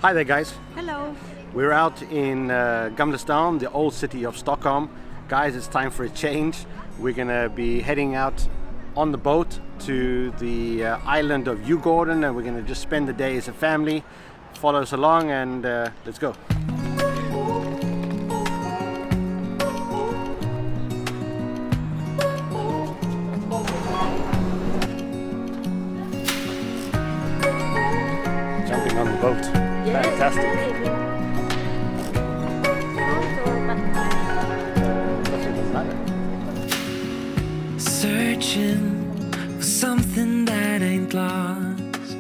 Hi there, guys. Hello. We're out in 𝐸𝐴𝐚𝐴, the old city of Stockholm. Guys, it's time for a change. We're gonna be heading out on the boat to the island of Djurgården, and we're gonna just spend the day as a family. Follow us along and let's go. Jumping on the boat. Fantastic. Searching for something that ain't lost.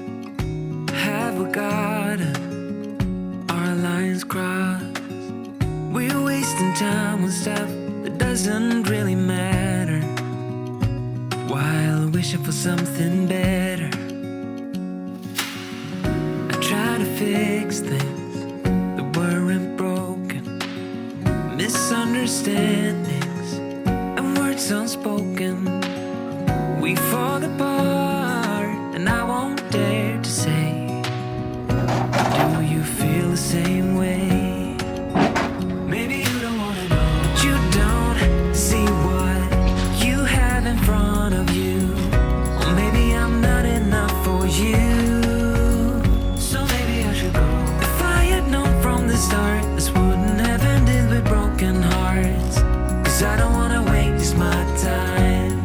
Have we got our lines crossed? We're wasting time on stuff that doesn't really matter, while wishing for something better. I try to fix things that weren't broken, misunderstandings and words unspoken. We fall apart, and I won't dare to say, do you feel the same way? Maybe you don't wanna know, but you don't see what you have in front of you. Or maybe I'm not enough for you, so maybe I should go. If I had known from the start, this wouldn't have ended with broken hearts. 'Cause I don't wanna waste my time.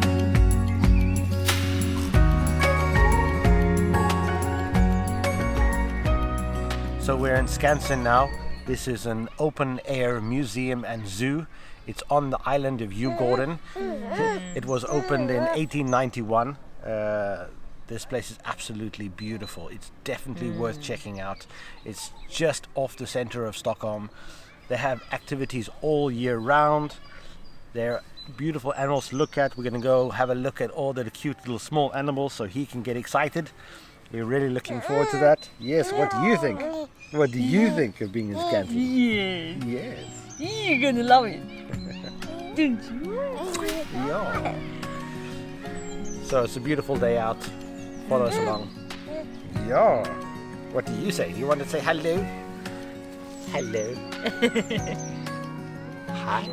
So we're in Skansen now. This is an open-air museum and zoo. It's on the island of Djurgården. It was opened in 1891. This place is absolutely beautiful. It's definitely worth checking out. It's just off the center of Stockholm. They have activities all year round. They're beautiful animals to look at. We're going to go have a look at all the cute little small animals so he can get excited. We're really looking forward to that. Yes, what do you think? What do you think of being in Skansen? Yes. Yes. You're gonna love it. Don't you? Yeah. So it's a beautiful day out. Follow us along. Yeah. What do you say? Do you want to say hello? Hello. Hi.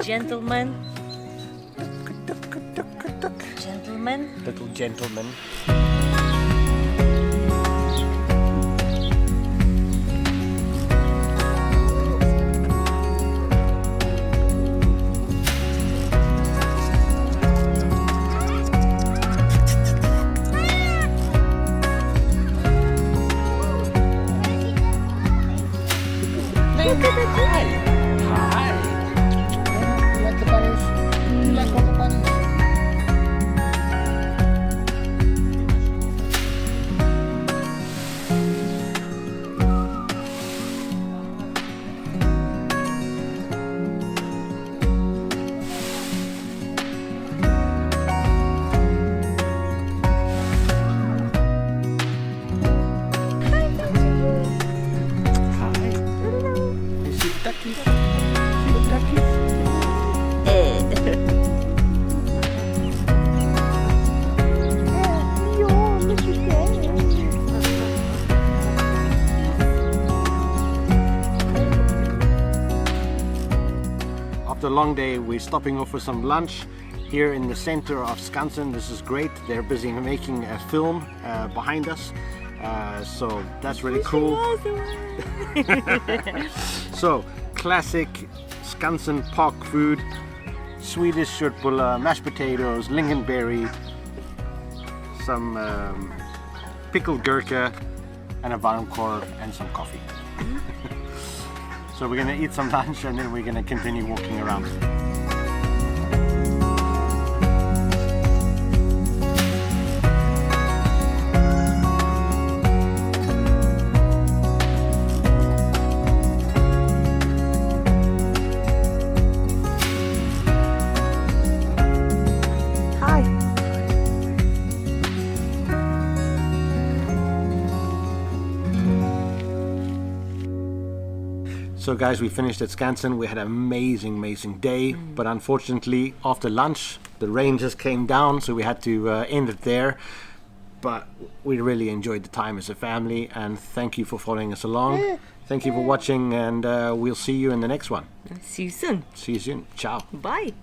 Gentlemen. Gentlemen. Little gentleman. Hi. You like the bunnies? You like all the bunnies? After a long day, we're stopping off for some lunch here in the center of Skansen. This is great. They're busy making a film behind us, so that's really cool. So, classic Skansen park food: Swedish köttbullar, mashed potatoes, lingonberry, some pickled gurka, and a varmkorv and some coffee. So we're gonna eat some lunch and then we're gonna continue walking around. So guys, we finished at Skansen. We had an amazing day, but unfortunately after lunch the rain just came down, so we had to end it there. but we really enjoyed the time as a family, and thank you for following us along. Thank you for watching, and we'll see you in the next one. See you soon. See you soon. Ciao. Bye.